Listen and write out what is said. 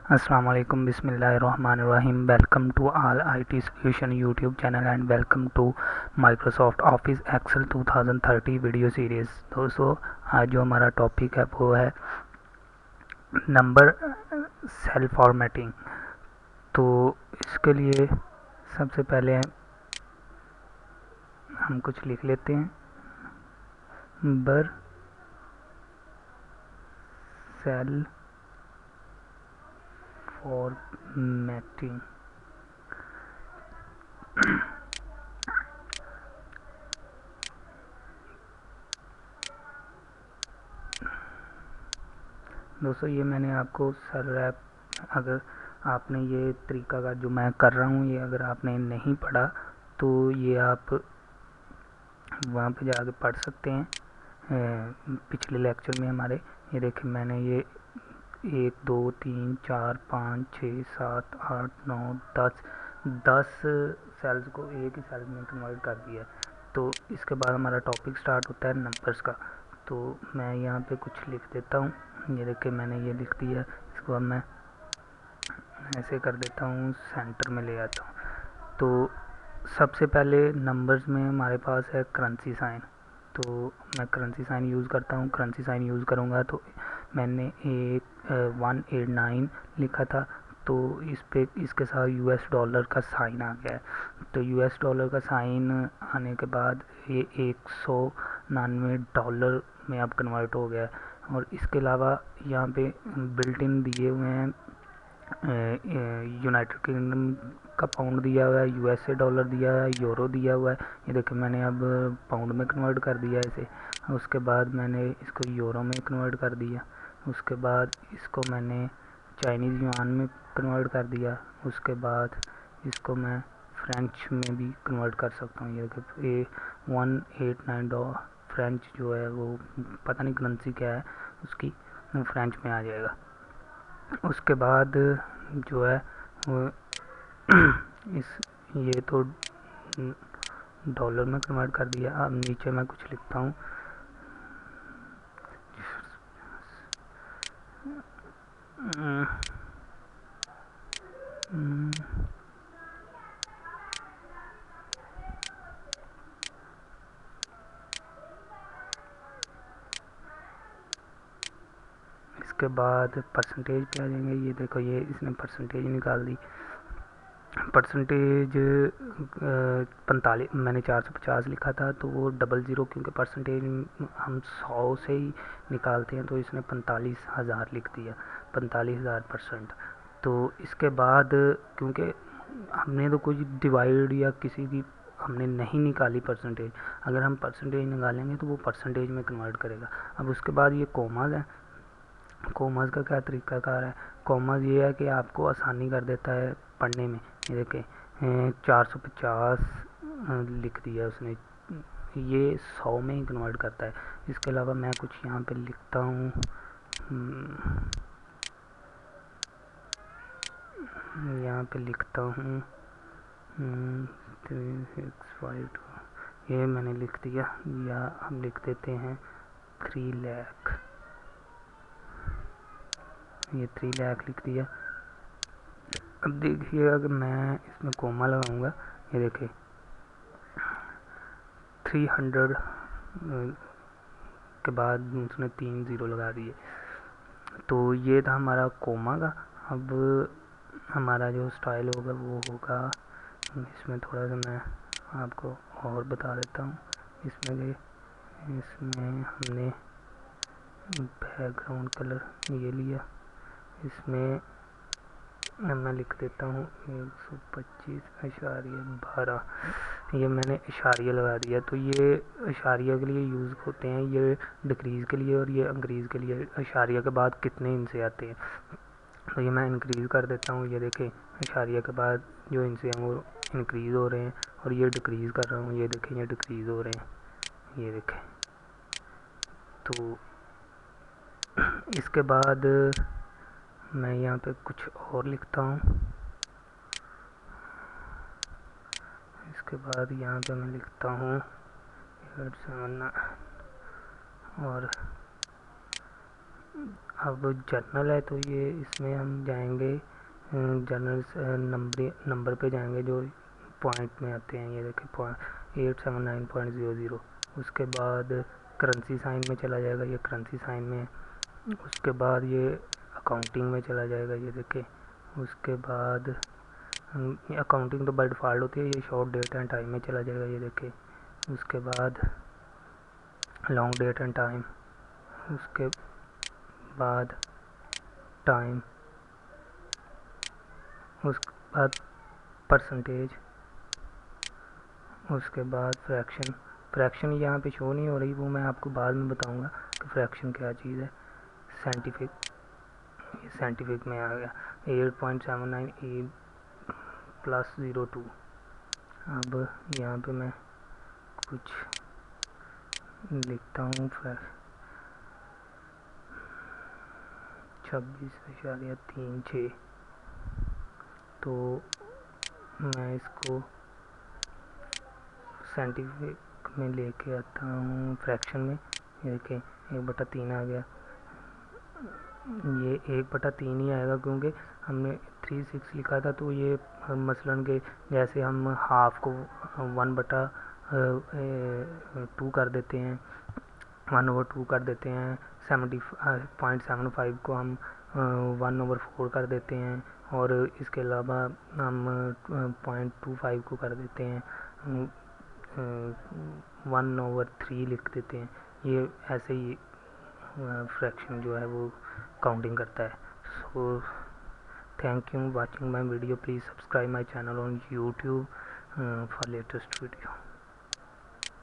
अस्सलाम वालेकुम बिस्मिल्लाहिर्रहमानिर्रहीम welcome to all IT solution YouTube channel and welcome to Microsoft Office Excel 2030 video series. दोस्तों, आज जो हमारा टॉपिक है वो है नंबर सेल फॉर्मेटिंग। तो इसके लिए सबसे पहले हम कुछ लिख लेते हैं। Number cell formatting. दोस्तों, ये मैंने आपको सर रैप, अगर आपने ये तरीका का जो मैं कर रहा हूँ ये अगर आपने नहीं पढ़ा तो ये आप वहाँ पे जाके पढ़ सकते हैं। पिछले लेक्चर में हमारे ये देखिए, मैंने ये 1 2 3 4 5 6 7 8 9 10 सेल्स को एक ही सेल में कन्वर्ट कर दिया। तो इसके बाद हमारा टॉपिक स्टार्ट होता है नंबर्स का। तो मैं यहाँ पे कुछ लिख देता हूँ। ये देखिए, मैंने ये लिख दिया। इसको अब मैं ऐसे कर देता हूँ, सेंटर में ले आता हूँ। तो सबसे पहले नंबर्स में हमारे पास है करेंसी साइन। तो मैं करेंसी साइन यूज़ करता हूँ। करेंसी साइन यूज़ करूँगा तो मैंने एक 189 लिखा था, तो इस पे इसके साथ यूएस डॉलर का साइन आ गया है। तो यूएस डॉलर का साइन आने के बाद ये $199 में अब कन्वर्ट हो गया है। और इसके अलावा यहाँ पे बिल्ट इन दिए हुए हैं यूनाइटेड किंगडम का पाउंड दिया हुआ है, यूएसए डॉलर दिया हुआ है, यूरो दिया हुआ है। ये देखिए, मैंने अब पाउंड में कन्वर्ट कर दिया है इसे। उसके बाद मैंने इसको यूरो में कन्वर्ट कर दिया। उसके बाद इसको मैंने चाइनीज़ युआन में कन्वर्ट कर दिया। उसके बाद इसको मैं फ्रेंच में भी कन्वर्ट कर सकता हूँ। ये 189 फ्रेंच जो है वो पता नहीं करेंसी क्या है उसकी, फ्रेंच में आ जाएगा। उसके बाद जो है वो इस ये तो डॉलर में कन्वर्ट कर दिया। अब नीचे मैं कुछ लिखता हूँ। इसके बाद परसेंटेज पे आ जाएंगे। ये देखो, ये इसने परसेंटेज निकाल दी। परसेंटेज 45, मैंने 450 लिखा था तो वो डबल ज़ीरो, क्योंकि परसेंटेज हम 100 से ही निकालते हैं, तो इसने 45,000 लिख दिया। 45,000%। तो इसके बाद क्योंकि हमने तो कुछ डिवाइड या किसी की हमने नहीं निकाली परसेंटेज, अगर हम परसेंटेज निकालेंगे तो वो परसेंटेज में कन्वर्ट करेगा। अब उसके बाद ये कॉमास है। कॉमर्स का क्या तरीका कार है? कॉमर्स ये है कि आपको आसानी कर देता है पढ़ने में। ये देखें, 450 लिख दिया उसने, ये 100 में ही कन्वर्ट करता है। इसके अलावा मैं कुछ यहाँ पे लिखता हूँ। यहाँ पे लिखता हूँ 3652, ये मैंने लिख दिया। या हम लिख देते हैं 3 लाख। ये 3 लाख लिख दिया। अब देखिए, अगर मैं इसमें कोमा लगाऊंगा, ये देखिए 300 के बाद उसने 3 ज़ीरो लगा दिए। तो ये था हमारा कोमा का। अब हमारा जो स्टाइल होगा वो होगा, इसमें थोड़ा सा मैं आपको और बता देता हूँ। इसमें हमने बैकग्राउंड कलर ये लिया। इसमें मैं लिख देता हूँ 125.12। ये मैंने इशारिया लगा दिया। तो ये इशारिया के लिए यूज़ होते हैं, ये डिक्रीज़ के लिए और ये इंक्रीज़ के लिए। इशारिया के बाद कितने इनसे आते हैं, तो ये मैं इंक्रीज़ कर देता हूँ। ये देखें, इशारिया के बाद जो इनसे हैं वो इंक्रीज़ हो रहे हैं, और ये डिक्रीज़ कर रहा हूँ। ये देखें, ये डिक्रीज़ हो रहे हैं। ये देखें। तो इसके बाद मैं यहाँ पे कुछ और लिखता हूँ। इसके बाद यहाँ पे मैं लिखता हूँ और अब जर्नल है तो ये इसमें हम जाएंगे जर्नल नंबर पे जाएंगे जो पॉइंट में आते हैं। ये देखिए पॉइंट 879.00। उसके बाद करेंसी साइन में चला जाएगा, ये करेंसी साइन में। उसके बाद ये अकाउंटिंग में चला जाएगा, ये देखिए। उसके बाद अकाउंटिंग तो बाय डिफ़ॉल्ट होती है, ये शॉर्ट डेट एंड टाइम में चला जाएगा, ये देखिए। उसके बाद लॉन्ग डेट एंड टाइम, उसके बाद टाइम, उसके बाद परसेंटेज, उसके बाद फ्रैक्शन यहाँ पे शो नहीं हो रही, वो मैं आपको बाद में बताऊंगा कि फ्रैक्शन क्या चीज़ है। साइंटिफिक में आ गया 8.79 e + 02। अब यहाँ पे मैं कुछ लिखता हूँ 26.36। तो मैं इसको साइंटिफिक में लेके आता हूँ फ्रैक्शन में। ये देखिए 1/3 आ गया। ये 1/3 ही आएगा क्योंकि हमने 36 लिखा था, तो ये मसलन के जैसे हम हाफ को 1/2 कर देते हैं, 1/2 कर देते हैं। 70.75 को हम 1/4 कर देते हैं, और इसके अलावा हम 0.25 को कर देते हैं 1/3 लिख देते हैं। ये ऐसे ही फ्रैक्शन जो है वो काउंटिंग करता है। So thank you watching my video. Please subscribe my channel on YouTube for latest video.